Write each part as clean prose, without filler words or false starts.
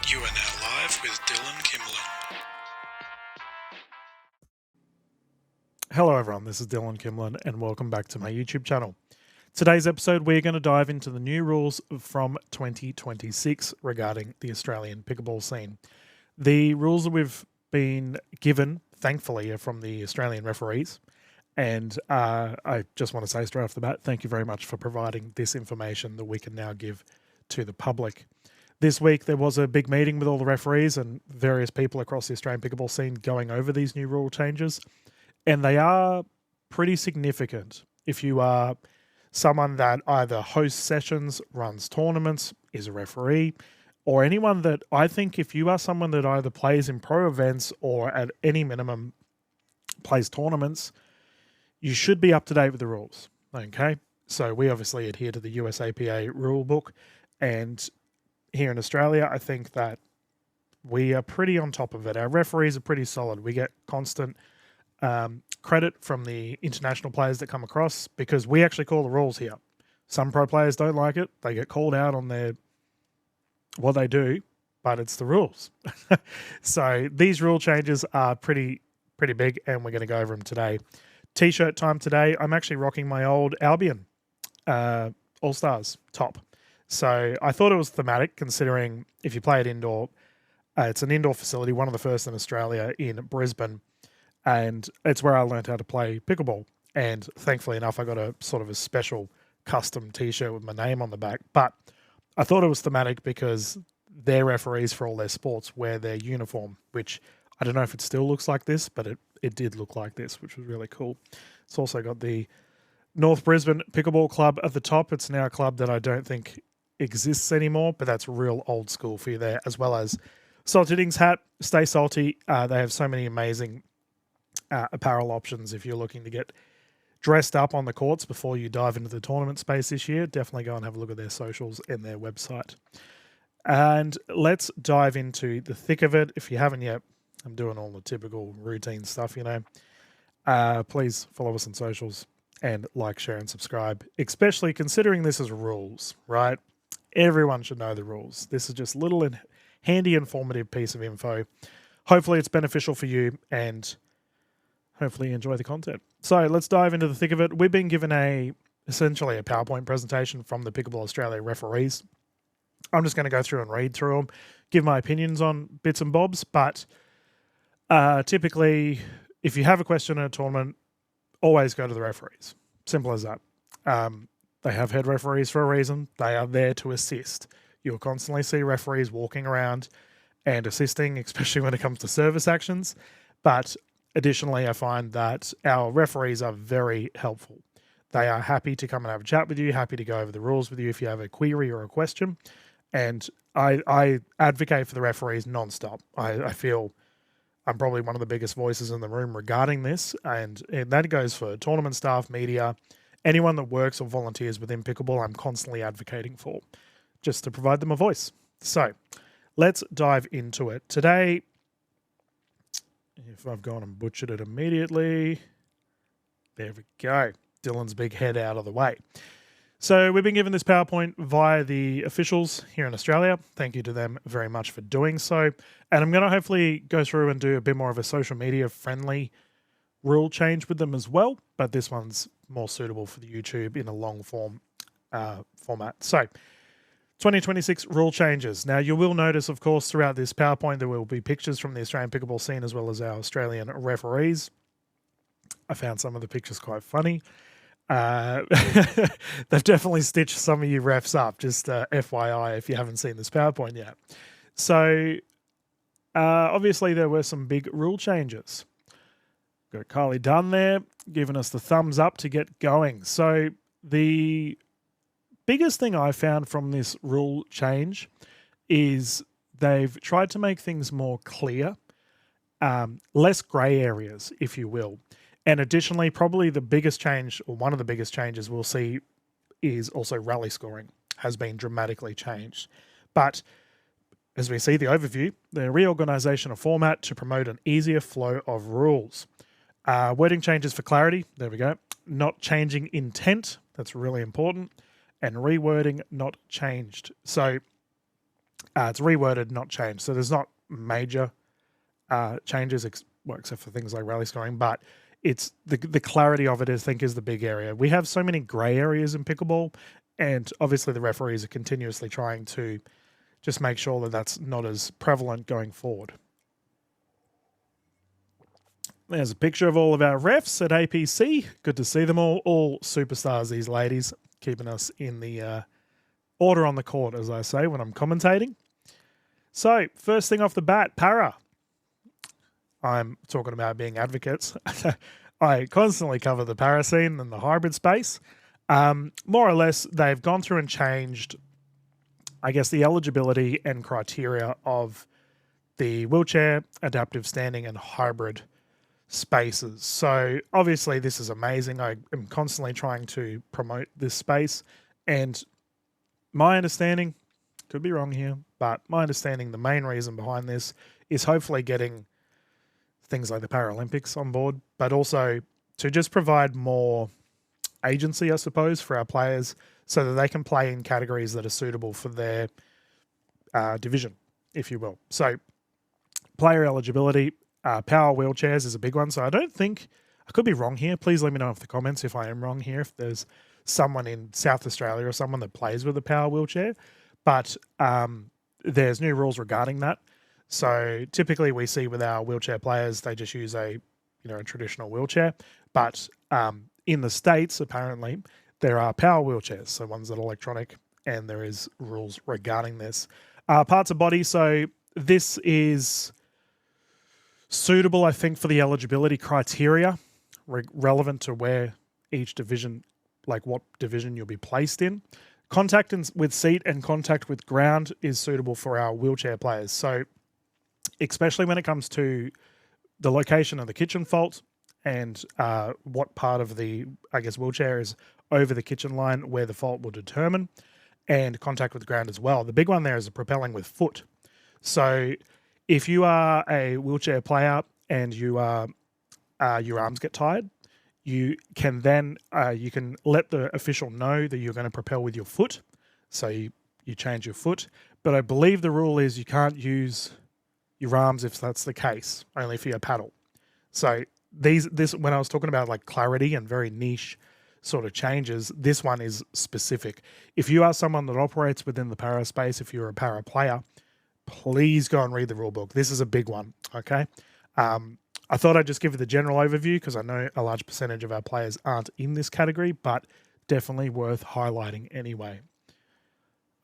You are now live with Dylan Kimlin. Hello everyone, this is Dylan Kimlin and welcome back to my YouTube channel. Today's episode we're going to dive into the new rules from 2026 regarding the Australian pickleball scene. The rules that we've been given, thankfully, are from the Australian referees, and I just want to say straight off the bat, thank you very much for providing this information that we can now give to the public. This week there was a big meeting with all the referees and various people across the Australian pickleball scene going over these new rule changes. And they are pretty significant. If you are someone that either hosts sessions, runs tournaments, is a referee, or anyone that I think if you are someone that either plays in pro events or at any minimum plays tournaments, you should be up to date with the rules. Okay. So we obviously adhere to the USAPA rulebook. And here in Australia, I think that we are pretty on top of it. Our referees are pretty solid. We get constant credit from the international players that come across because we actually call the rules here. Some pro players don't like it. They get called out on what they do, but it's the rules. So these rule changes are pretty big, and we're going to go over them today. T-shirt time today. I'm actually rocking my old Albion All-Stars top. So I thought it was thematic considering if you play it indoor, it's an indoor facility, one of the first in Australia in Brisbane. And it's where I learned how to play pickleball. And thankfully enough, I got a sort of a special custom T-shirt with my name on the back. But I thought it was thematic because their referees for all their sports wear their uniform, which I don't know if it still looks like this, but it did look like this, which was really cool. It's also got the North Brisbane Pickleball Club at the top. It's now a club that I don't think exists anymore, but that's real old school for you there, as well as Saltitings hat, stay salty. They have so many amazing apparel options if you're looking to get dressed up on the courts before you dive into the tournament space this year. Definitely go and have a look at their socials and their website. And let's dive into the thick of it. If you haven't yet, I'm doing all the typical routine stuff, you know. Please follow us on socials and like, share, and subscribe, especially considering this is rules, right? Everyone should know the rules. This is just a little handy, informative piece of info. Hopefully it's beneficial for you and hopefully you enjoy the content. So let's dive into the thick of it. We've been given essentially a PowerPoint presentation from the Pickleball Australia referees. I'm just going to go through and read through them, give my opinions on bits and bobs, but typically if you have a question in a tournament, always go to the referees. Simple as that. They have head referees for a reason. They are there to assist. You'll constantly see referees walking around and assisting, especially when it comes to service actions. But additionally, I find that our referees are very helpful. They are happy to come and have a chat with you, happy to go over the rules with you if you have a query or a question. And I advocate for the referees nonstop. I feel I'm probably one of the biggest voices in the room regarding this. And that goes for tournament staff, media, anyone that works or volunteers within pickleball, I'm constantly advocating for, just to provide them a voice. So let's dive into it. Today, if I've gone and butchered it immediately, there we go. Dylan's big head out of the way. So we've been given this PowerPoint via the officials here in Australia. Thank you to them very much for doing so. And I'm going to hopefully go through and do a bit more of a social media friendly rule change with them as well. But this one's more suitable for the YouTube in a long form format. So 2026 rule changes. Now, you will notice, of course, throughout this PowerPoint, there will be pictures from the Australian pickleball scene as well as our Australian referees. I found some of the pictures quite funny. They've definitely stitched some of you refs up, just FYI if you haven't seen this PowerPoint yet. So, obviously, there were some big rule changes. Got Kylie Dunn there, giving us the thumbs up to get going. So, the biggest thing I found from this rule change is they've tried to make things more clear, less grey areas, if you will. And additionally, probably the biggest change, or one of the biggest changes we'll see, is also rally scoring has been dramatically changed. But as we see the overview, the reorganisation of format to promote an easier flow of rules. Wording changes for clarity, there we go. Not changing intent, that's really important. And rewording not changed. So It's reworded, not changed. So there's not major changes, except for things like rally scoring, but it's the clarity of it, I think, is the big area. We have so many grey areas in pickleball, and obviously the referees are continuously trying to just make sure that that's not as prevalent going forward. There's a picture of all of our refs at APC. Good to see them all superstars, these ladies, keeping us in the order on the court, as I say, when I'm commentating. So, first thing off the bat, para. I'm talking about being advocates. I constantly cover the para scene and the hybrid space. More or less, they've gone through and changed, I guess, the eligibility and criteria of the wheelchair, adaptive standing, and hybrid spaces. So obviously this is amazing. I am constantly trying to promote this space, and my understanding, could be wrong here, but my understanding, the main reason behind this is hopefully getting things like the Paralympics on board, but also to just provide more agency, I suppose, for our players so that they can play in categories that are suitable for their division, if you will. So player eligibility, power wheelchairs is a big one. So I don't think, I could be wrong here. Please let me know in the comments if I am wrong here, if there's someone in South Australia or someone that plays with a power wheelchair. But there's new rules regarding that. So typically we see with our wheelchair players, they just use a traditional wheelchair. But in the States, apparently, there are power wheelchairs, so ones that are electronic, and there is rules regarding this. Parts of body, so this is suitable, I think, for the eligibility criteria, relevant to where each division, like what division you'll be placed in. Contact with seat and contact with ground is suitable for our wheelchair players. So especially when it comes to the location of the kitchen fault and what part of the, I guess, wheelchair is over the kitchen line where the fault will determine, and contact with ground as well. The big one there is the propelling with foot. So if you are a wheelchair player and you are your arms get tired, you can then you can let the official know that you're going to propel with your foot. So you change your foot. But I believe the rule is you can't use your arms if that's the case, only for your paddle. So this when I was talking about like clarity and very niche sort of changes, this one is specific. If you are someone that operates within the para space, if you're a para player, please go and read the rule book. This is a big one, okay? I thought I'd just give you the general overview because I know a large percentage of our players aren't in this category, but definitely worth highlighting anyway.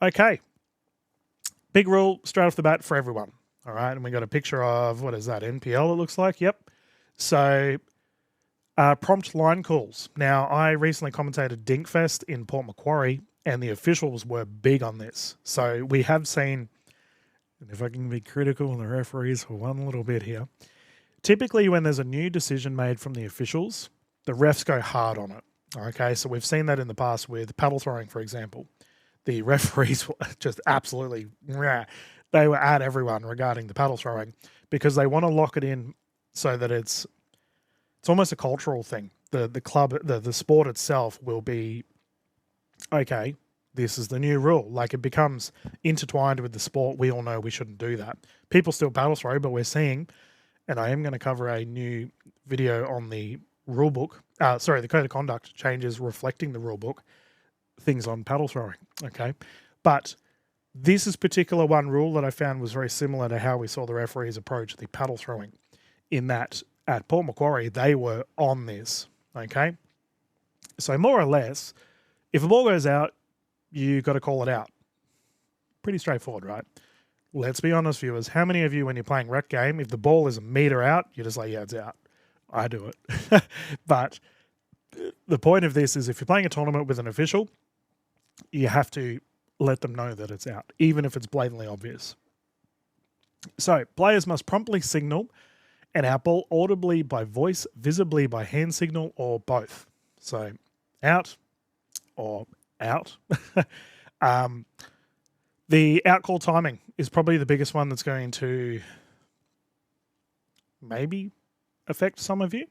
Okay. Big rule straight off the bat for everyone. All right. And we got a picture of, what is that, NPL it looks like? Yep. So prompt line calls. Now, I recently commentated Dinkfest in Port Macquarie, and the officials were big on this. So we have seen, and if I can be critical of the referees for one little bit here, typically when there's a new decision made from the officials, the refs go hard on it. Okay, so we've seen that in the past with paddle throwing, for example. The referees were just absolutely, they were at everyone regarding the paddle throwing because they want to lock it in so that it's almost a cultural thing. The club, the sport itself will be, okay, this is the new rule. Like, it becomes intertwined with the sport. We all know we shouldn't do that. People still paddle throw, but we're seeing, and I am going to cover a new video on the rulebook, the code of conduct changes reflecting the rulebook, things on paddle throwing, okay? But this is particular one rule that I found was very similar to how we saw the referees approach the paddle throwing, in that at Port Macquarie, they were on this, okay? So more or less, if a ball goes out, you got to call it out. Pretty straightforward, right? Let's be honest, viewers. How many of you, when you're playing rec game, if the ball is a meter out, you're just like, yeah, it's out. I do it. But the point of this is if you're playing a tournament with an official, you have to let them know that it's out, even if it's blatantly obvious. So players must promptly signal an out ball audibly by voice, visibly by hand signal, or both. So out or out. The out call timing is probably the biggest one that's going to maybe affect some of you.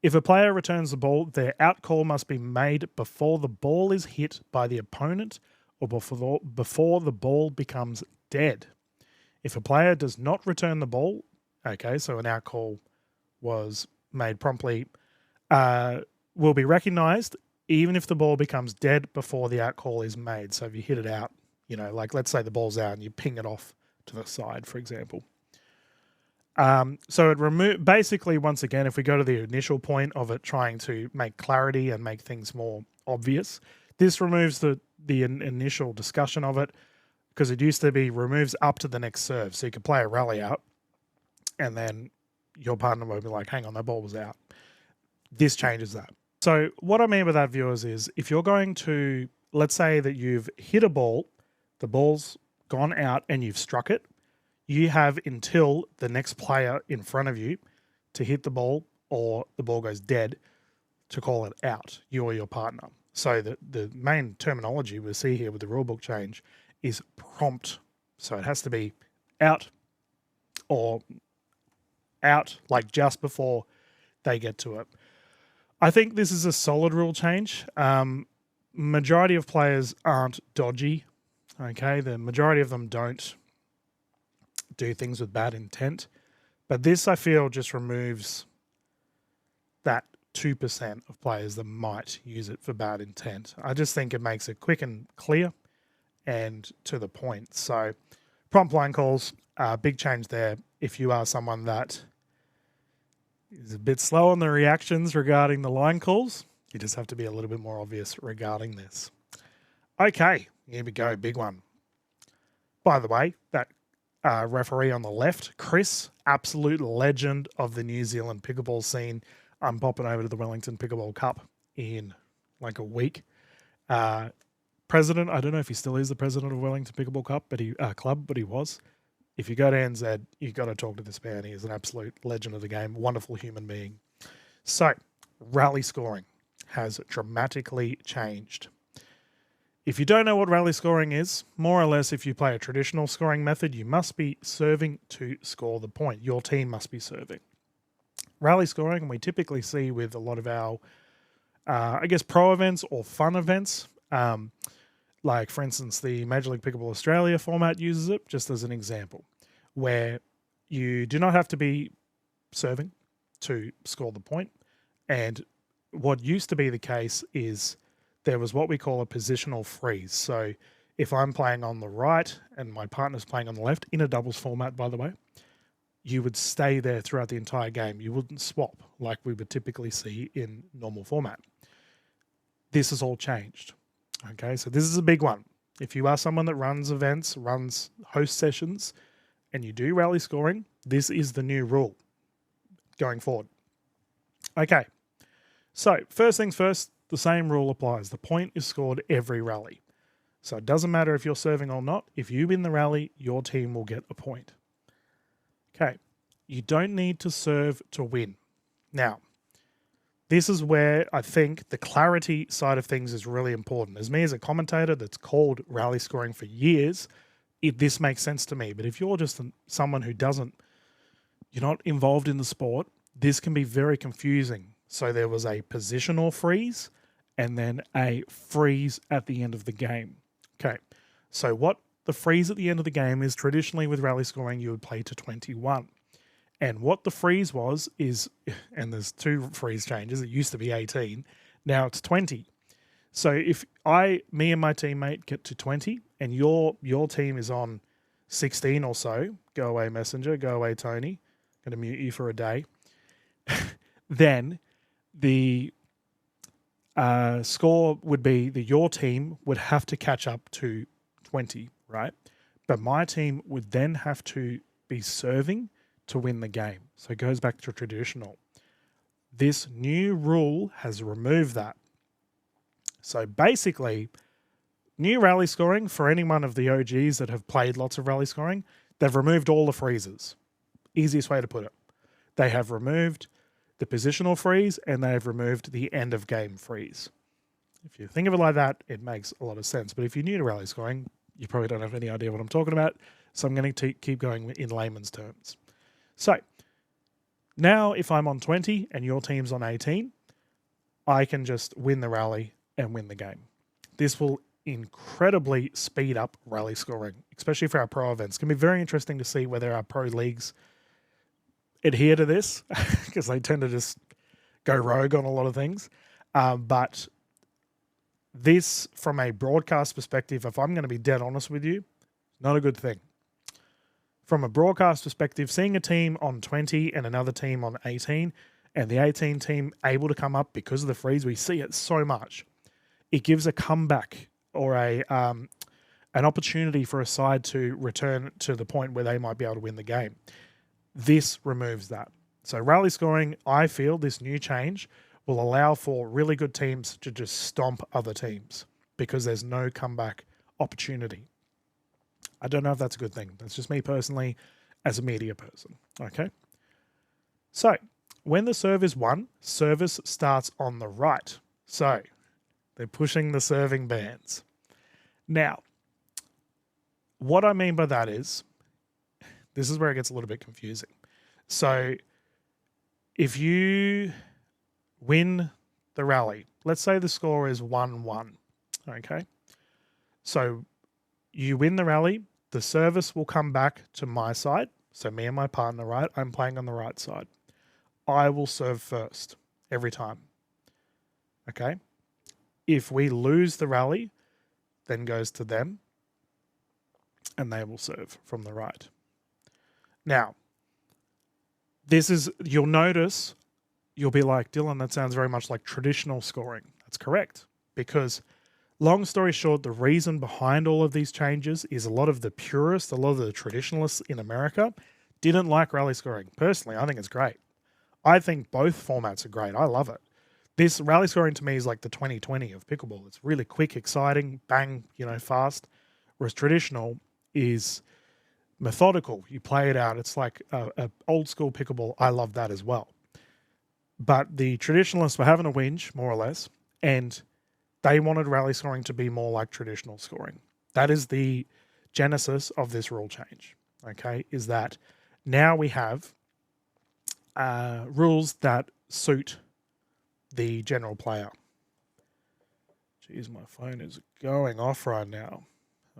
If a player returns the ball, their out call must be made before the ball is hit by the opponent or before the ball becomes dead. If a player does not return the ball, okay, so an out call was made promptly, will be recognized even if the ball becomes dead before the out call is made. So if you hit it out, like let's say the ball's out and you ping it off to the side, for example. So it basically, once again, if we go to the initial point of it trying to make clarity and make things more obvious, this removes the initial discussion of it, because it used to be removes up to the next serve. So you could play a rally out and then your partner will be like, hang on, that ball was out. This changes that. So what I mean by that, viewers, is if you're going to, let's say that you've hit a ball, the ball's gone out and you've struck it, you have until the next player in front of you to hit the ball or the ball goes dead to call it out, you or your partner. So the main terminology we see here with the rulebook change is prompt. So it has to be out or out, like just before they get to it. I think this is a solid rule change. Majority of players aren't dodgy. Okay, the majority of them don't do things with bad intent. But this, I feel, just removes that 2% of players that might use it for bad intent. I just think it makes it quick and clear and to the point. So prompt line calls, big change there. If you are someone that is a bit slow on the reactions regarding the line calls, you just have to be a little bit more obvious regarding this. Okay, here we go, big one. By the way, that referee on the left, Chris, absolute legend of the New Zealand pickleball scene. I'm popping over to the Wellington Pickleball Cup in like a week. President, I don't know if he still is the president of Wellington Pickleball Cup, but he was. If you go to NZ, you've got to talk to this man. He is an absolute legend of the game, wonderful human being. So, rally scoring has dramatically changed. If you don't know what rally scoring is, more or less if you play a traditional scoring method, you must be serving to score the point. Your team must be serving. Rally scoring, we typically see with a lot of our, pro events or fun events. Like, for instance, the Major League Pickleball Australia format uses it, just as an example, where you do not have to be serving to score the point. And what used to be the case is there was what we call a positional freeze. So if I'm playing on the right and my partner's playing on the left, in a doubles format, by the way, you would stay there throughout the entire game. You wouldn't swap like we would typically see in normal format. This has all changed. Okay, so this is a big one. If you are someone that runs events, runs host sessions, and you do rally scoring, this is the new rule going forward. Okay, so first things first, the same rule applies. The point is scored every rally. So it doesn't matter if you're serving or not. If you win the rally, your team will get a point. Okay, you don't need to serve to win. Now, this is where I think the clarity side of things is really important. As me as a commentator that's called rally scoring for years, this makes sense to me. But if you're just someone who you're not involved in the sport, this can be very confusing. So there was a positional freeze and then a freeze at the end of the game. Okay, so what the freeze at the end of the game is, traditionally with rally scoring, you would play to 21. And what the freeze was is, and there's two freeze changes, it used to be 18, now it's 20. So if me and my teammate get to 20 and your team is on 16 or so, go away Messenger, go away Tony, going to mute you for a day, then the score would be that your team would have to catch up to 20, right? But my team would then have to be serving to win the game. So it goes back to traditional. This new rule has removed that. So basically, new rally scoring, for any one of the OGs that have played lots of rally scoring, they've removed all the freezes. Easiest way to put it. They have removed the positional freeze and they have removed the end of game freeze. If you think of it like that, it makes a lot of sense. But if you're new to rally scoring, you probably don't have any idea what I'm talking about. So I'm going to keep going in layman's terms. So now if I'm on 20 and your team's on 18, I can just win the rally and win the game. This will incredibly speed up rally scoring, especially for our pro events. It's going to be very interesting to see whether our pro leagues adhere to this because they tend to just go rogue on a lot of things. But this, from a broadcast perspective, if I'm going to be dead honest with you, not a good thing. From a broadcast perspective, seeing a team on 20 and another team on 18, and the 18 team able to come up because of the freeze, we see it so much. It gives a comeback or an opportunity for a side to return to the point where they might be able to win the game. This removes that. So rally scoring, I feel this new change will allow for really good teams to just stomp other teams because there's no comeback opportunity. I don't know if that's a good thing. That's just me personally as a media person. Okay. So when the serve is won, service starts on the right. So they're pushing the serving bands. Now, what I mean by that is, this is where it gets a little bit confusing. So if you win the rally, let's say the score is 1-1, okay? So you win the rally, the service will come back to my side. So me and my partner, right? I'm playing on the right side. I will serve first every time, okay? If we lose the rally, then goes to them, and they will serve from the right. Now, this is, you'll notice, you'll be like, Dylan, that sounds very much like traditional scoring. That's correct. Because long story short, the reason behind all of these changes is a lot of the purists, a lot of the traditionalists in America didn't like rally scoring. Personally, I think it's great. I think both formats are great. I love it. This rally scoring to me is like the 2020 of pickleball. It's really quick, exciting, bang, fast. Whereas traditional is methodical. You play it out. It's like a old school pickleball. I love that as well. But the traditionalists were having a whinge, more or less, and they wanted rally scoring to be more like traditional scoring. That is the genesis of this rule change, okay, is that now we have rules that suit the general player. Jeez, my phone is going off right now.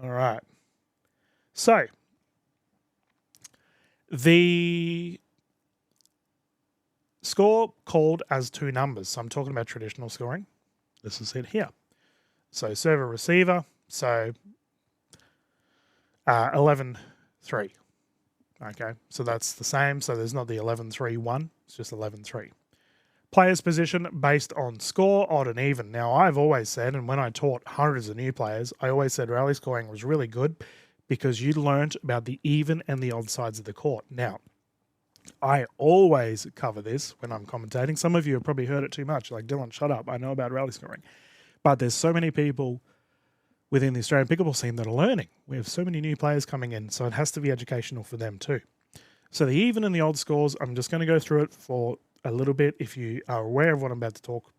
All right. So, the score called as two numbers. So I'm talking about traditional scoring. This is it here. So server receiver. So 11-3. Okay. So that's the same. So there's not the 11-3-1. It's just 11-3. Players position based on score, odd and even. Now I've always said, and when I taught hundreds of new players, I always said rally scoring was really good because you learnt about the even and the odd sides of the court. Now, I always cover this when I'm commentating. Some of you have probably heard it too much. Like, Dylan, shut up. I know about rally scoring. But there's so many people within the Australian pickleball scene that are learning. We have so many new players coming in, so it has to be educational for them too. So the even and the odd scores, I'm just going to go through it for a little bit. If you are aware of what I'm about to talk,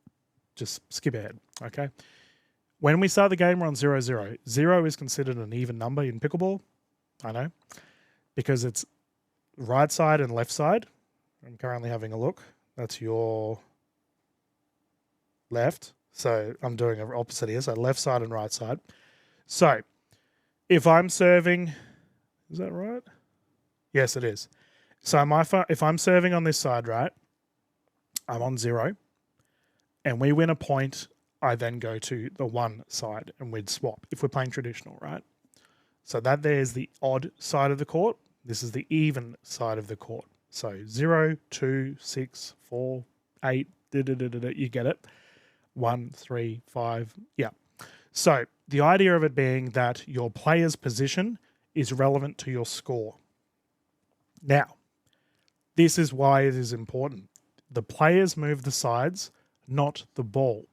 just skip ahead, okay? When we start the game, we're on 0-0. 0 is considered an even number in pickleball. I know. Because it's right side and left side. I'm currently having a look. That's your left. So I'm doing an opposite here. So left side and right side. So if I'm serving, is that right? Yes, it is. So if I'm serving on this side, right, I'm on 0. And we win a point, I then go to the 1 side and we'd swap if we're playing traditional, right? So that there's the odd side of the court. This is the even side of the court. So 0, 2, 6, 4, 8, you get it. 1, 3, 5, yeah. So the idea of it being that your player's position is relevant to your score. Now, this is why it is important. The players move the sides, not the ball.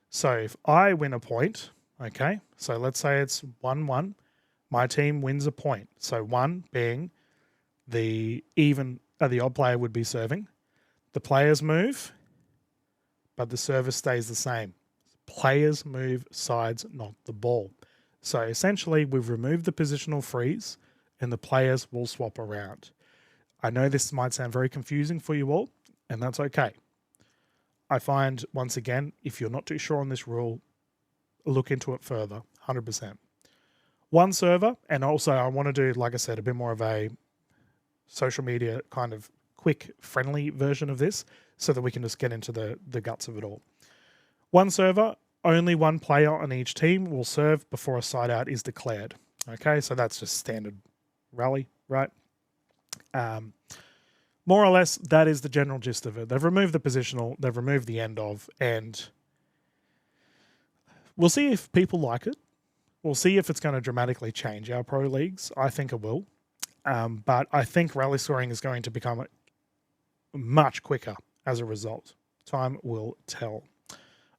So if I win a point, okay, so let's say it's 1-1, my team wins a point. So 1 being the odd player would be serving. The players move, but the service stays the same. Players move sides, not the ball. So essentially, we've removed the positional freeze and the players will swap around. I know this might sound very confusing for you all, and that's okay. I find, once again, if you're not too sure on this rule, look into it further. 100%. One server, and also I want to do, like I said, a bit more of a social media kind of quick, friendly version of this so that we can just get into the guts of it all. One server, only one player on each team will serve before a side out is declared. Okay, so that's just standard rally, right? More or less, that is the general gist of it. They've removed the positional, they've removed the end of, and we'll see if people like it. We'll see if it's going to dramatically change our pro leagues. I think it will. But I think rally scoring is going to become much quicker as a result. Time will tell.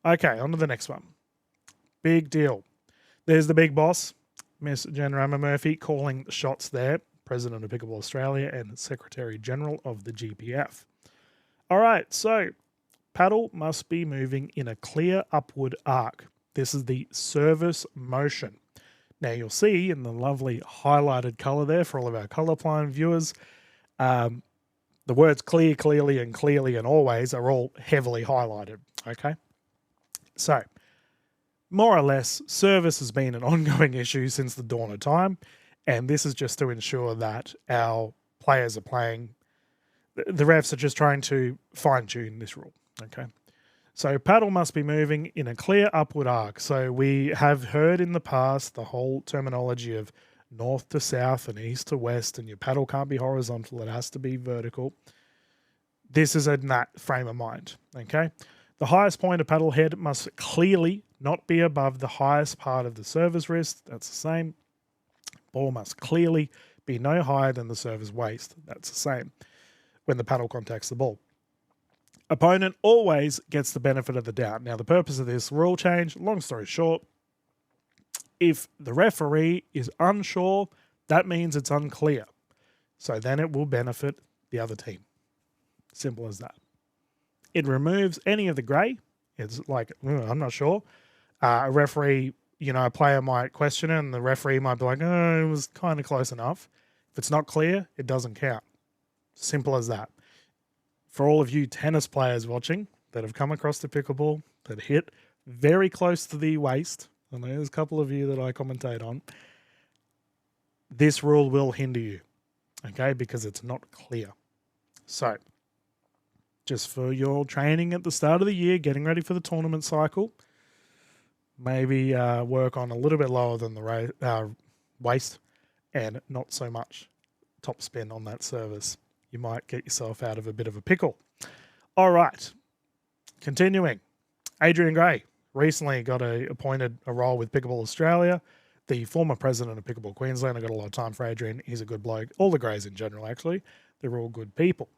Okay, on to the next one. Big deal. There's the big boss, Miss Jen Rammer Murphy, calling the shots there. President of Pickleball Australia and Secretary General of the GPF. All right, so paddle must be moving in a clear upward arc. This is the service motion. Now you'll see in the lovely highlighted color there for all of our colorblind viewers, the words clear, clearly, and always are all heavily highlighted, okay? So, more or less, service has been an ongoing issue since the dawn of time, and this is just to ensure that our players are playing. The refs are just trying to fine-tune this rule, okay? So paddle must be moving in a clear upward arc. So we have heard in the past the whole terminology of north to south and east to west, and your paddle can't be horizontal, it has to be vertical. This is in that frame of mind, okay? The highest point of paddle head must clearly not be above the highest part of the server's wrist. That's the same. Ball must clearly be no higher than the server's waist. That's the same when the paddle contacts the ball. Opponent always gets the benefit of the doubt. Now, the purpose of this rule change, long story short, if the referee is unsure, that means it's unclear. So then it will benefit the other team. Simple as that. It removes any of the grey. It's like, I'm not sure. A referee, a player might question it and the referee might be like, oh, it was kind of close enough. If it's not clear, it doesn't count. Simple as that. For all of you tennis players watching that have come across the pickleball that hit very close to the waist, and there's a couple of you that I commentate on, this rule will hinder you, okay, because it's not clear. So, just for your training at the start of the year, getting ready for the tournament cycle, maybe work on a little bit lower than the waist and not so much top spin on that service. You might get yourself out of a bit of a pickle. All right. Continuing. Adrian Gray recently got appointed a role with Pickleball Australia. The former president of Pickleball Queensland. I got a lot of time for Adrian. He's a good bloke. All the Grays in general, actually. They're all good people.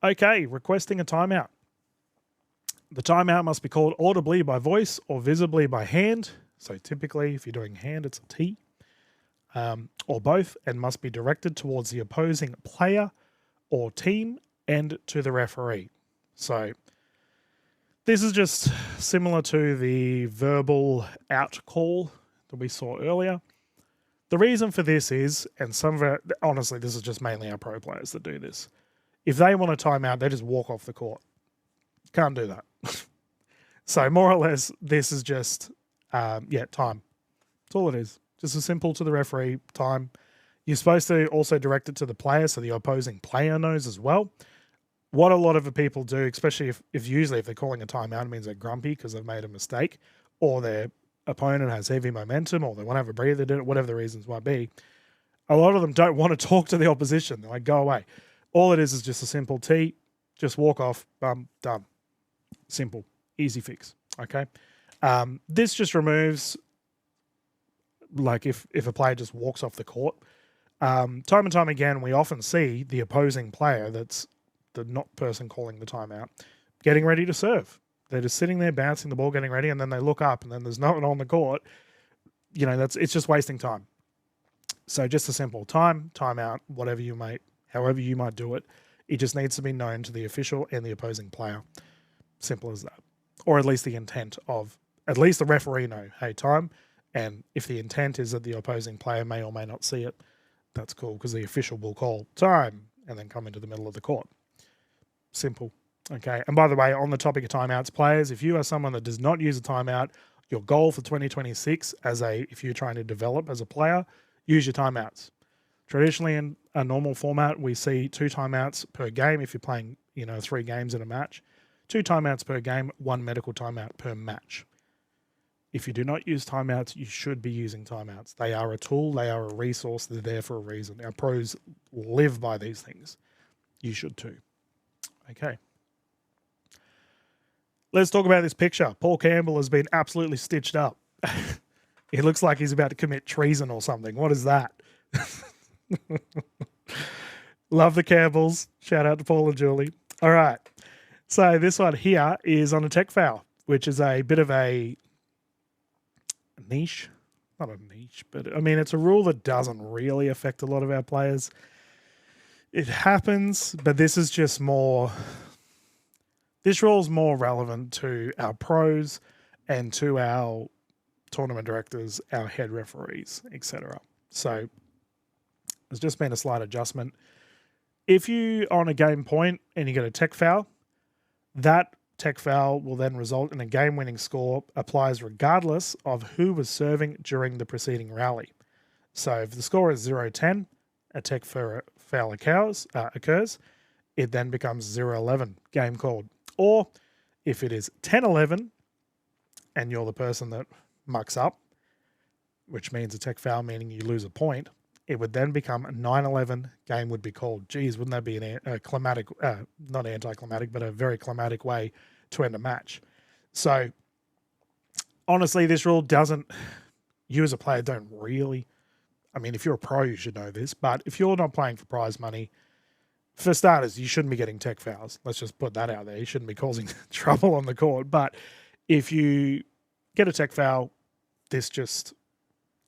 Okay, requesting a timeout. The timeout must be called audibly by voice or visibly by hand. So typically, if you're doing hand, it's a T. Or both, and must be directed towards the opposing player or team and to the referee. So this is just similar to the verbal out call that we saw earlier. The reason for this is, and some of our, honestly, this is just mainly our pro players that do this. If they want a timeout, they just walk off the court. Can't do that. So more or less, this is just, time. That's all it is. Just as simple to the referee, time. You're supposed to also direct it to the player so the opposing player knows as well. What a lot of the people do, especially if usually if they're calling a timeout, it means they're grumpy because they've made a mistake or their opponent has heavy momentum or they want to have a breather, whatever the reasons might be. A lot of them don't want to talk to the opposition. They're like, go away. All it is just a simple T. Just walk off, bum, done. Simple, easy fix, okay? This just removes, like if a player just walks off the court, time and time again, we often see the opposing player, that's the not person calling the timeout, getting ready to serve. They're just sitting there bouncing the ball, getting ready, and then they look up and then there's no one on the court. It's just wasting time. So just a simple timeout, however you might do it. It just needs to be known to the official and the opposing player. Simple as that. Or at least the intent of, at least the referee know, hey, time. And if the intent is that the opposing player may or may not see it, that's cool because the official will call time and then come into the middle of the court. Simple. Okay. And by the way, on the topic of timeouts, players, if you are someone that does not use a timeout, your goal for 2026 if you're trying to develop as a player, use your timeouts. Traditionally, in a normal format, we see 2 timeouts per game. If you're playing, 3 games in a match, 2 timeouts per game, 1 medical timeout per match. If you do not use timeouts, you should be using timeouts. They are a tool. They are a resource. They're there for a reason. Our pros live by these things. You should too. Okay. Let's talk about this picture. Paul Campbell has been absolutely stitched up. He looks like he's about to commit treason or something. What is that? Love the Campbells. Shout out to Paul and Julie. All right. So this one here is on a tech foul, which is a bit of a niche. Not a niche, but I mean, it's a rule that doesn't really affect a lot of our players. It happens, but this is just more... This rule is more relevant to our pros and to our tournament directors, our head referees, etc. So there's just been a slight adjustment. If you are on a game point and you get a tech foul, that tech foul will then result in a game-winning score, applies regardless of who was serving during the preceding rally. So if the score is 0-10, a tech foul occurs, it then becomes 0-11, game called. Or if it is 10-11 and you're the person that mucks up, which means a tech foul, meaning you lose a point, it would then become a 9-11, game would be called. Geez, wouldn't that be a climatic, not anticlimactic, but a very climatic way to end a match? So honestly, this rule doesn't, you as a player don't really, I mean, if you're a pro, you should know this, but if you're not playing for prize money, for starters, you shouldn't be getting tech fouls. Let's just put that out there. You shouldn't be causing trouble on the court. But if you get a tech foul, this just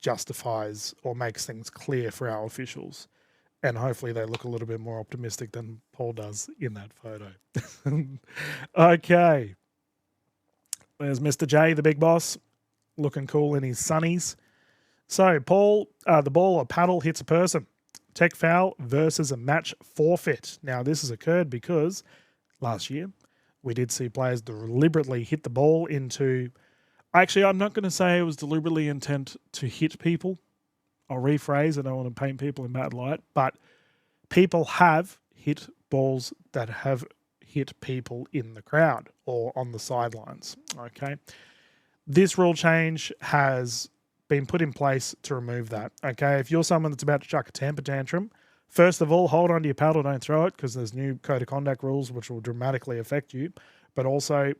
justifies or makes things clear for our officials. And hopefully they look a little bit more optimistic than Paul does in that photo. Okay. There's Mr. J, the big boss, looking cool in his sunnies. So Paul, the ball or paddle hits a person. Tech foul versus a match forfeit. Now, this has occurred because last year we did see players deliberately hit the ball into... Actually, I'm not going to say it was deliberately intent to hit people. I'll rephrase. I don't want to paint people in bad light. But people have hit balls that have hit people in the crowd or on the sidelines. Okay. This rule change has been put in place to remove that. Okay, if you're someone that's about to chuck a temper tantrum, first of all, hold on to your paddle, don't throw it, because there's new code of conduct rules which will dramatically affect you. But also,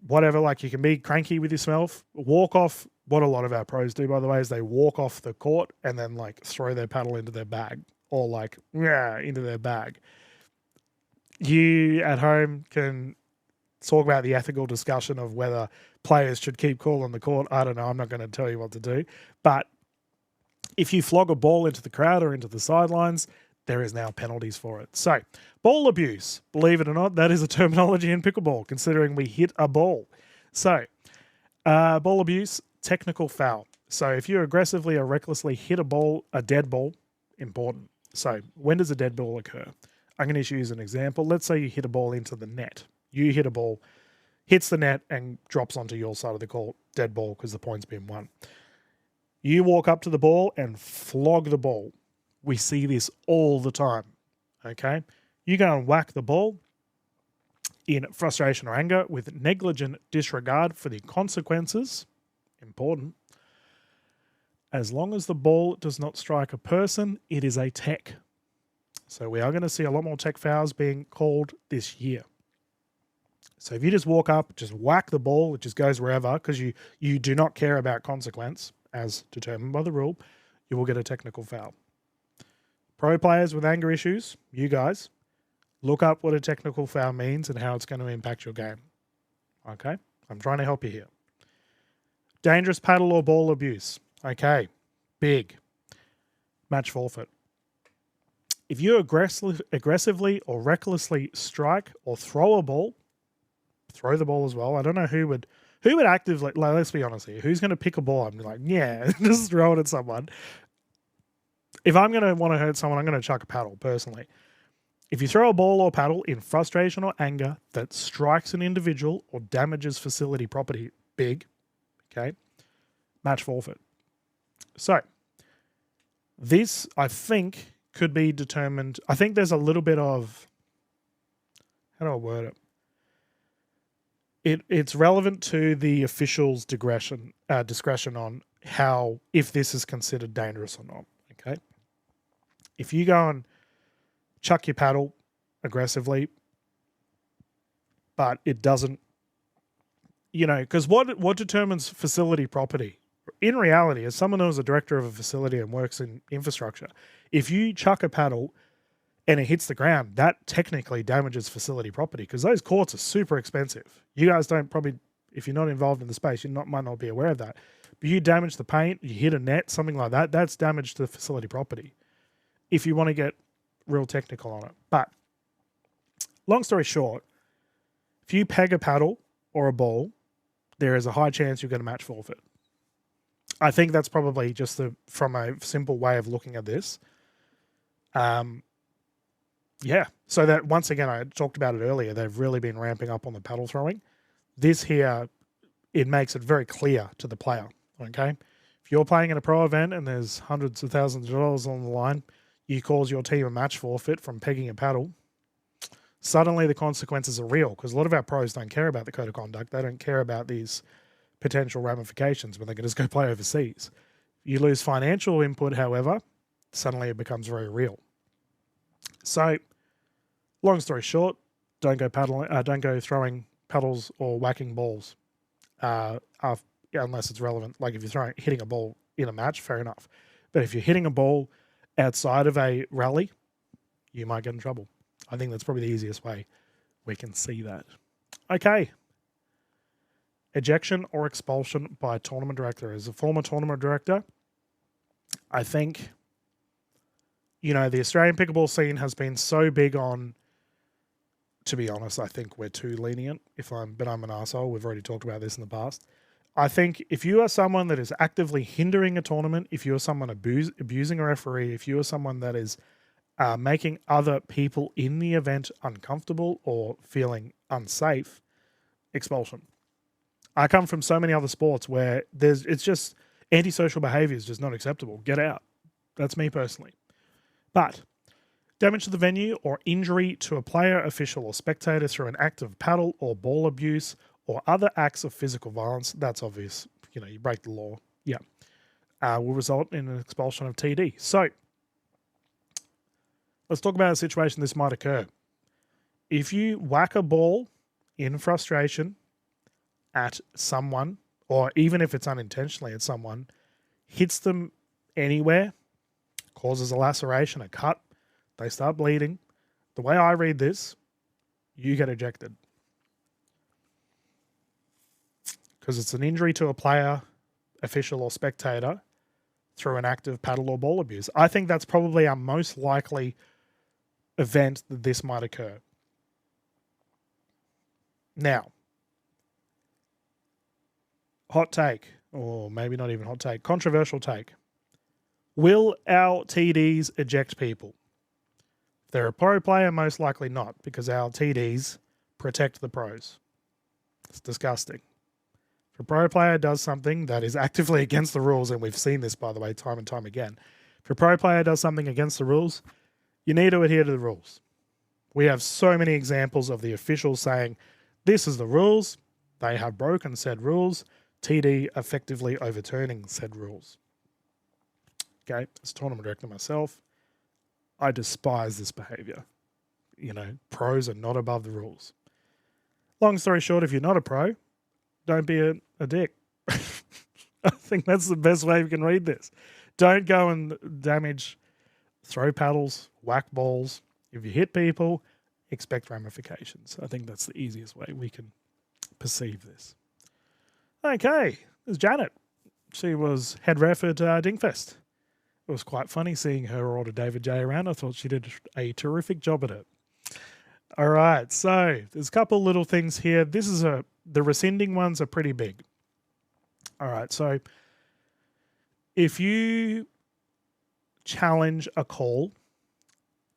whatever, like you can be cranky with yourself, walk off. What a lot of our pros do, by the way, is they walk off the court and then like throw their paddle into their bag or like, into their bag. You at home can talk about the ethical discussion of whether players should keep cool on the court. I don't know. I'm not going to tell you what to do. But if you flog a ball into the crowd or into the sidelines, there is now penalties for it. So, ball abuse, believe it or not, that is a terminology in pickleball, considering we hit a ball. So, ball abuse, technical foul. So, if you aggressively or recklessly hit a ball, a dead ball, important. So, when does a dead ball occur? I'm going to use an example. Let's say you hit a ball into the net. You hit a ball, hits the net and drops onto your side of the court. Dead ball because the point's been won. You walk up to the ball and flog the ball. We see this all the time. Okay? You go and whack the ball in frustration or anger with negligent disregard for the consequences. Important. As long as the ball does not strike a person, it is a tech. So we are going to see a lot more tech fouls being called this year. So if you just walk up, just whack the ball, it just goes wherever because you do not care about consequence as determined by the rule, you will get a technical foul. Pro players with anger issues, you guys, look up what a technical foul means and how it's going to impact your game. Okay? I'm trying to help you here. Dangerous paddle or ball abuse. Okay. Big. Match forfeit. If you aggressively or recklessly strike or throw a ball, throw the ball as well. I don't know who would actively, like, let's be honest here, who's going to pick a ball and be like, yeah, just throw it at someone. If I'm going to want to hurt someone, I'm going to chuck a paddle, personally. If you throw a ball or paddle in frustration or anger that strikes an individual or damages facility property, big, okay, match forfeit. So this, I think, could be determined. I think there's a little bit of, how do I word it? It's relevant to the official's discretion on how, if this is considered dangerous or not. Okay, if you go and chuck your paddle aggressively, but it doesn't, because what determines facility property? In reality, as someone who is a director of a facility and works in infrastructure, if you chuck a paddle and it hits the ground, that technically damages facility property because those courts are super expensive. You guys don't probably, if you're not involved in the space, might not be aware of that. But you damage the paint, you hit a net, something like that, that's damage to the facility property if you want to get real technical on it. But long story short, if you peg a paddle or a ball, there is a high chance you're going to match forfeit. I think that's probably just from a simple way of looking at this. Yeah. So that, once again, I talked about it earlier, they've really been ramping up on the paddle throwing. This here, it makes it very clear to the player, okay? If you're playing in a pro event and there's hundreds of thousands of dollars on the line, you cause your team a match forfeit from pegging a paddle, suddenly the consequences are real because a lot of our pros don't care about the code of conduct. They don't care about these potential ramifications when they can just go play overseas. You lose financial input, however, suddenly it becomes very real. So, long story short, don't go throwing paddles or whacking balls, unless it's relevant. Like if you're hitting a ball in a match, fair enough. But if you're hitting a ball outside of a rally, you might get in trouble. I think that's probably the easiest way we can see that. Okay. Ejection or expulsion by a tournament director. As a former tournament director, I think, the Australian Pickleball Scene has been so big on, to be honest, I think we're too lenient, but I'm an arsehole. We've already talked about this in the past. I think if you are someone that is actively hindering a tournament, if you are someone abusing a referee, if you are someone that is making other people in the event uncomfortable or feeling unsafe, expulsion. I come from so many other sports where it's just antisocial behavior is just not acceptable. Get out. That's me personally. But damage to the venue or injury to a player, official, or spectator through an act of paddle or ball abuse or other acts of physical violence, that's obvious. You break the law. Yeah. Will result in an expulsion of TD. So let's talk about a situation this might occur. If you whack a ball in frustration at someone, or even if it's unintentionally at someone, hits them anywhere, causes a laceration, a cut, they start bleeding. The way I read this, you get ejected. Because it's an injury to a player, official, or spectator through an act of paddle or ball abuse. I think that's probably our most likely event that this might occur. Now, hot take, or maybe not even hot take, controversial take. Will our TDs eject people? If they're a pro player, most likely not, because our TDs protect the pros. It's disgusting. If a pro player does something that is actively against the rules, and we've seen this, by the way, time and time again, if a pro player does something against the rules, you need to adhere to the rules. We have so many examples of the officials saying, this is the rules, they have broken said rules, TD effectively overturning said rules. Okay, as a tournament director myself, I despise this behavior. Pros are not above the rules. Long story short, if you're not a pro, don't be a dick. I think that's the best way you can read this. Don't go and throw paddles, whack balls. If you hit people, expect ramifications. I think that's the easiest way we can perceive this. Okay, there's Janet. She was head ref at Dingfest. It was quite funny seeing her order David J around. I thought she did a terrific job at it. All right, so there's a couple little things here. The rescinding ones are pretty big. All right, so if you challenge a call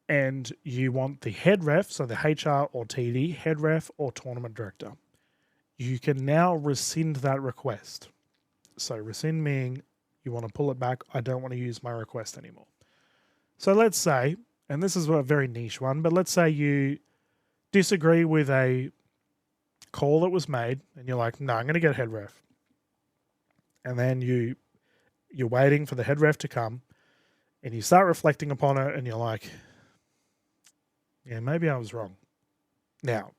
and you want the head ref, so the HR or TD, head ref or tournament director, you can now rescind that request. So rescind meaning you want to pull it back. I don't want to use my request anymore. So let's say, and this is a very niche one, but let's say you disagree with a call that was made and you're like, no, I'm going to get a head ref. And then you're waiting for the head ref to come and you start reflecting upon it and you're like, yeah, maybe I was wrong. Now,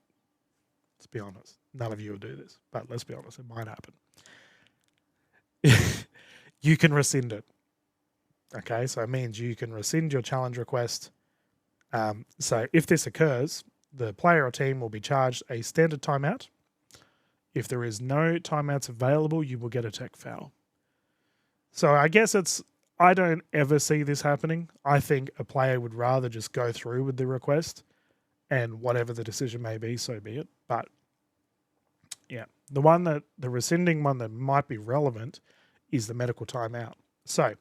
let's be honest. None of you will do this, but let's be honest, it might happen. You can rescind it. Okay, so it means you can rescind your challenge request. So if this occurs, the player or team will be charged a standard timeout. If there is no timeouts available, you will get a tech foul. So I guess I don't ever see this happening. I think a player would rather just go through with the request and whatever the decision may be, so be it. But yeah, the rescinding one that might be relevant is the medical timeout. So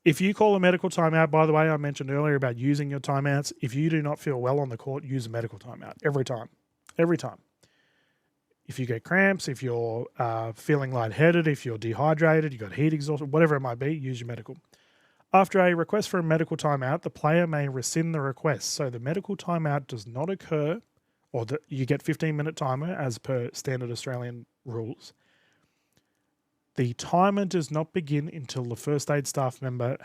if you call a medical timeout, by the way, I mentioned earlier about using your timeouts. If you do not feel well on the court, use a medical timeout every time. Every time. If you get cramps, if you're feeling lightheaded, if you're dehydrated, you've got heat exhaustion, whatever it might be, use your medical. After a request for a medical timeout, the player may rescind the request. So the medical timeout does not occur, or you get 15-minute timer as per standard Australian rules. The timer does not begin until the first aid staff member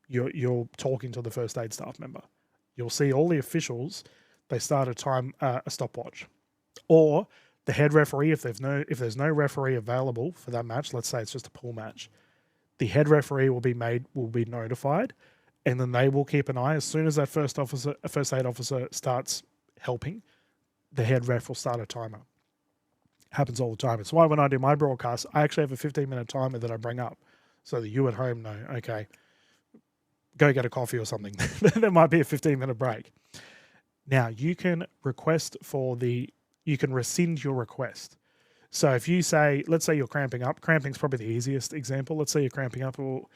you're talking to the first aid staff member. You'll see all the officials, they start a stopwatch. Or the head referee, if there's no referee available for that match, let's say it's just a pool match, the head referee will be notified, and then they will keep an eye. As soon as that first aid officer starts helping, the head ref will start a timer. Happens all the time. It's why when I do my broadcast, I actually have a 15-minute timer that I bring up so that you at home know, okay, go get a coffee or something. There might be a 15-minute break. Now, you can rescind your request. So if you say, let's say you're cramping up, cramping's probably the easiest example. Let's say you're cramping up, or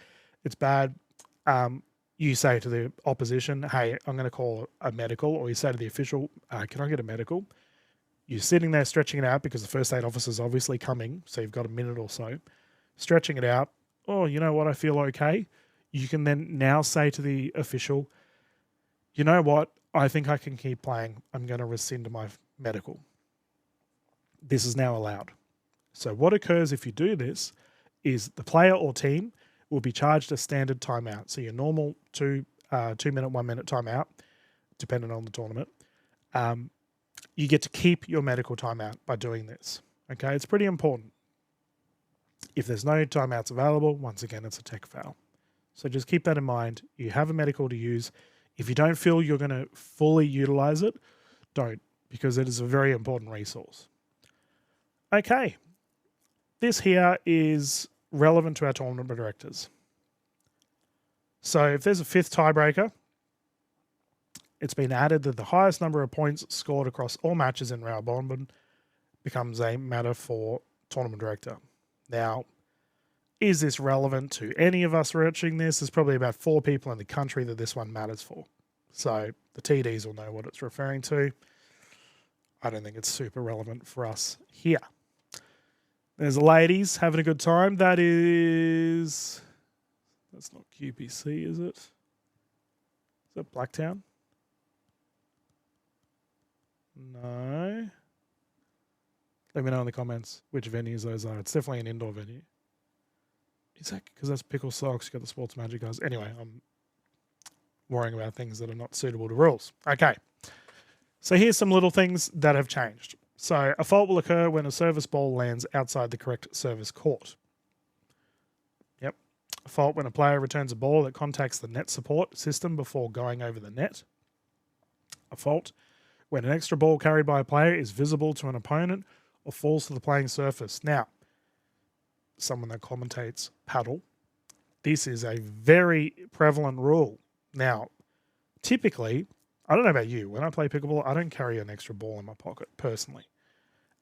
it's bad. You say to the opposition, hey, I'm going to call a medical, or you say to the official, can I get a medical? You're sitting there stretching it out because the first aid officer is obviously coming, so you've got a minute or so. Stretching it out. Oh, you know what? I feel okay. You can then now say to the official, you know what? I think I can keep playing. I'm going to rescind my medical. This is now allowed. So what occurs if you do this is the player or team will be charged a standard timeout. So your normal 2-minute, 1-minute timeout, depending on the tournament. You get to keep your medical timeout by doing this. Okay, it's pretty important. If there's no timeouts available, once again, it's a tech foul. So just keep that in mind. You have a medical to use. If you don't feel you're going to fully utilize it, don't, because it is a very important resource. Okay, this here is relevant to our tournament directors. So if there's a fifth tiebreaker, it's been added that the highest number of points scored across all matches in round robin becomes a matter for tournament director. Now, is this relevant to any of us watching this? There's probably about 4 people in the country that this one matters for. So the TDs will know what it's referring to. I don't think it's super relevant for us here. There's ladies having a good time. That's not QPC, is it? Is that Blacktown? No. Let me know in the comments which venues those are. It's definitely an indoor venue. Is that because that's Pickle Socks? You got the Sports Magic guys. Anyway, I'm worrying about things that are not suitable to rules. Okay. So here's some little things that have changed. So a fault will occur when a service ball lands outside the correct service court. Yep. A fault when a player returns a ball that contacts the net support system before going over the net. A fault when an extra ball carried by a player is visible to an opponent or falls to the playing surface. Now, someone that commentates paddle, this is a very prevalent rule. Now, typically, I don't know about you, when I play pickleball, I don't carry an extra ball in my pocket, personally.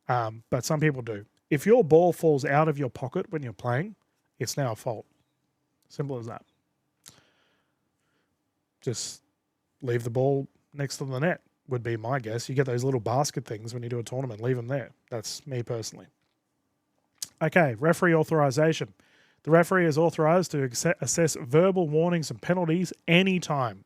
But some people do. If your ball falls out of your pocket when you're playing, it's now a fault. Simple as that. Just leave the ball next to the net. would be my guess. You get those little basket things when you do a tournament, leave them there. That's me personally. Okay, referee authorization. The referee is authorized to assess verbal warnings and penalties anytime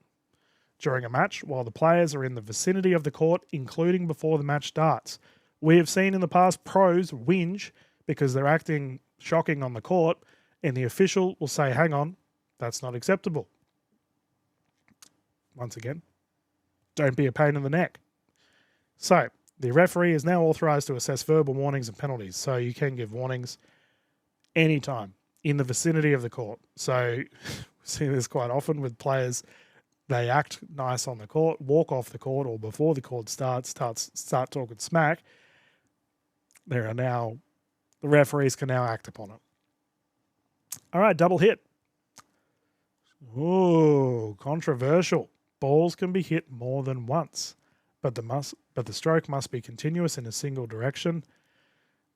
during a match while the players are in the vicinity of the court, including before the match starts. We have seen in the past pros whinge because they're acting shocking on the court, and the official will say, hang on, that's not acceptable. Once again, don't be a pain in the neck. So, the referee is now authorized to assess verbal warnings and penalties. So, you can give warnings anytime in the vicinity of the court. So, we see this quite often with players. They act nice on the court, walk off the court, or before the court start talking smack. There are now, the referees can now act upon it. All right, double hit. Ooh, controversial. Balls can be hit more than once, but the stroke must be continuous in a single direction.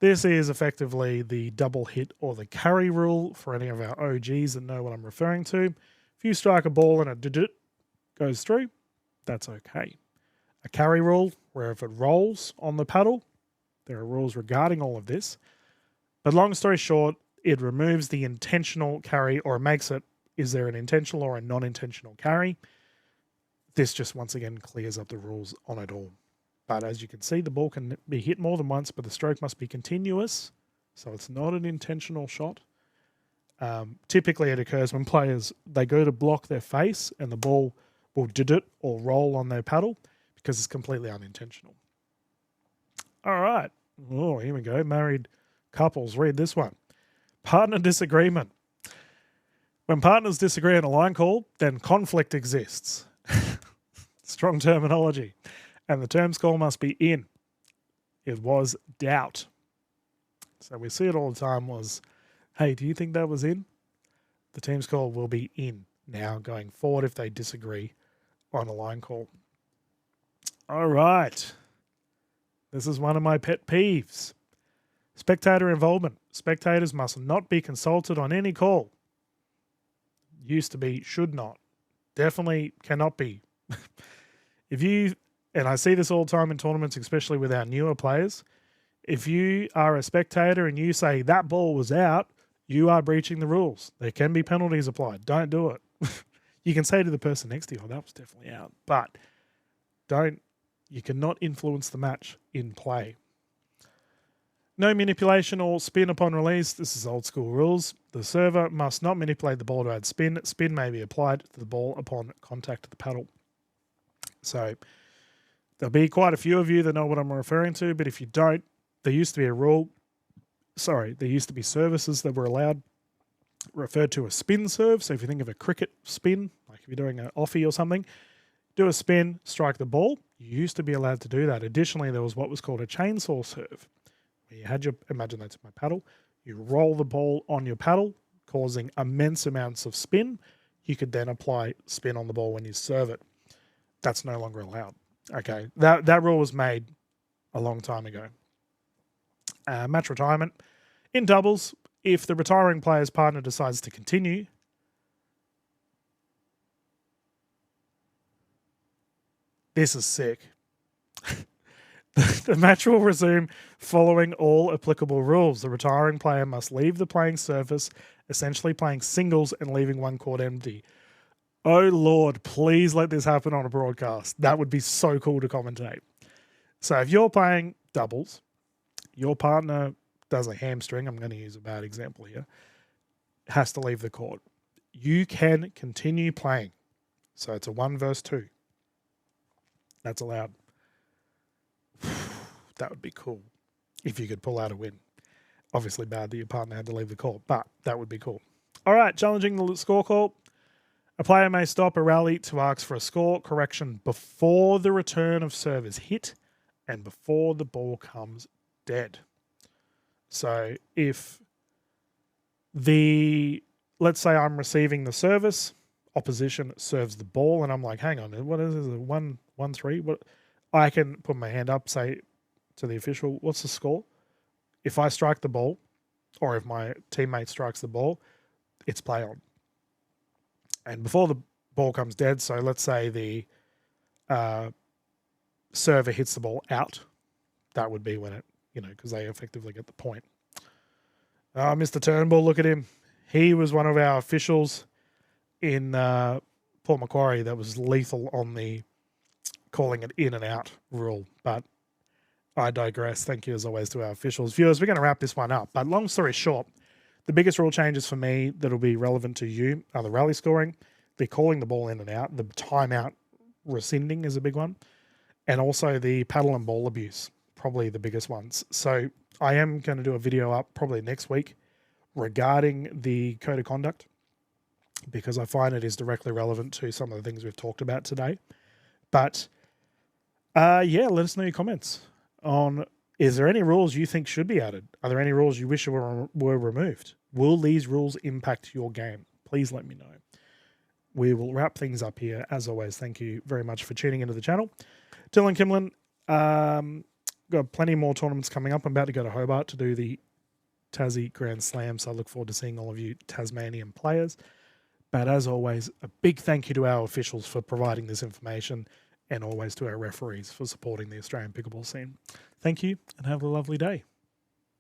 This is effectively the double hit or the carry rule for any of our OGs that know what I'm referring to. If you strike a ball and it goes through, that's okay. A carry rule, where if it rolls on the paddle, there are rules regarding all of this. But long story short, it removes the intentional carry, or makes it, is there an intentional or a non-intentional carry? This just once again clears up the rules on it all. But as you can see, the ball can be hit more than once, but the stroke must be continuous. So it's not an intentional shot. Typically it occurs when players, they go to block their face and the ball will did it or roll on their paddle because it's completely unintentional. All right. Oh, here we go. Married couples, read this one. Partner disagreement. When partners disagree on a line call, then conflict exists. Strong terminology. And the term's call must be in. It was doubt. So we see it all the time was, hey, do you think that was in? The team's call will be in now going forward if they disagree on a line call. All right. This is one of my pet peeves. Spectator involvement. Spectators must not be consulted on any call. Used to be, should not. Definitely cannot be. If you, and I see this all the time in tournaments, especially with our newer players, if you are a spectator and you say that ball was out, you are breaching the rules. There can be penalties applied. Don't do it. You can say to the person next to you, oh, that was definitely out. But you cannot influence the match in play. No manipulation or spin upon release. This is old school rules. The server must not manipulate the ball to add spin. Spin may be applied to the ball upon contact of the paddle. So there'll be quite a few of you that know what I'm referring to, but if you don't, there used to be a rule. There used to be services that were allowed, referred to as spin serve. So if you think of a cricket spin, like if you're doing an offie or something, do a spin, strike the ball. You used to be allowed to do that. Additionally, there was what was called a chainsaw serve. You had your, imagine that's my paddle, you roll the ball on your paddle, causing immense amounts of spin. You could then apply spin on the ball when you serve it. That's no longer allowed. Okay, that rule was made a long time ago. Match retirement. In doubles, if the retiring player's partner decides to continue, this is sick. The match will resume following all applicable rules. The retiring player must leave the playing surface, essentially playing singles and leaving one court empty. Oh, Lord, please let this happen on a broadcast. That would be so cool to commentate. So if you're playing doubles, your partner does a hamstring, I'm going to use a bad example here, has to leave the court. You can continue playing. So it's a 1 versus 2. That's allowed. That would be cool if you could pull out a win. Obviously bad that your partner had to leave the court, but that would be cool. All right, challenging the score call. A player may stop a rally to ask for a score correction before the return of serve is hit and before the ball comes dead. So if let's say I'm receiving the service, opposition serves the ball, and I'm like, hang on, what is this, 1-3? What? I can put my hand up, say to the official, what's the score? If I strike the ball, or if my teammate strikes the ball, it's play on. And before the ball comes dead, so let's say the server hits the ball out, that would be when it, because they effectively get the point. Mr. Turnbull, look at him. He was one of our officials in Port Macquarie that was lethal on the calling it in and out rule. But I digress. Thank you as always to our officials. Viewers, we're going to wrap this one up. But long story short, the biggest rule changes for me that will be relevant to you are the rally scoring, the calling the ball in and out, the timeout rescinding is a big one, and also the paddle and ball abuse, probably the biggest ones. So I am going to do a video up probably next week regarding the code of conduct, because I find it is directly relevant to some of the things we've talked about today. But let us know your comments on, is there any rules you think should be added? Are there any rules you wish were removed? Will these rules impact your game? Please let me know. We will wrap things up here. As always, thank you very much for tuning into the channel. Dylan Kimlin, got plenty more tournaments coming up. I'm about to go to Hobart to do the Tassie Grand Slam, so I look forward to seeing all of you Tasmanian players. But as always, a big thank you to our officials for providing this information, and always to our referees for supporting the Australian pickleball scene. Thank you, and have a lovely day.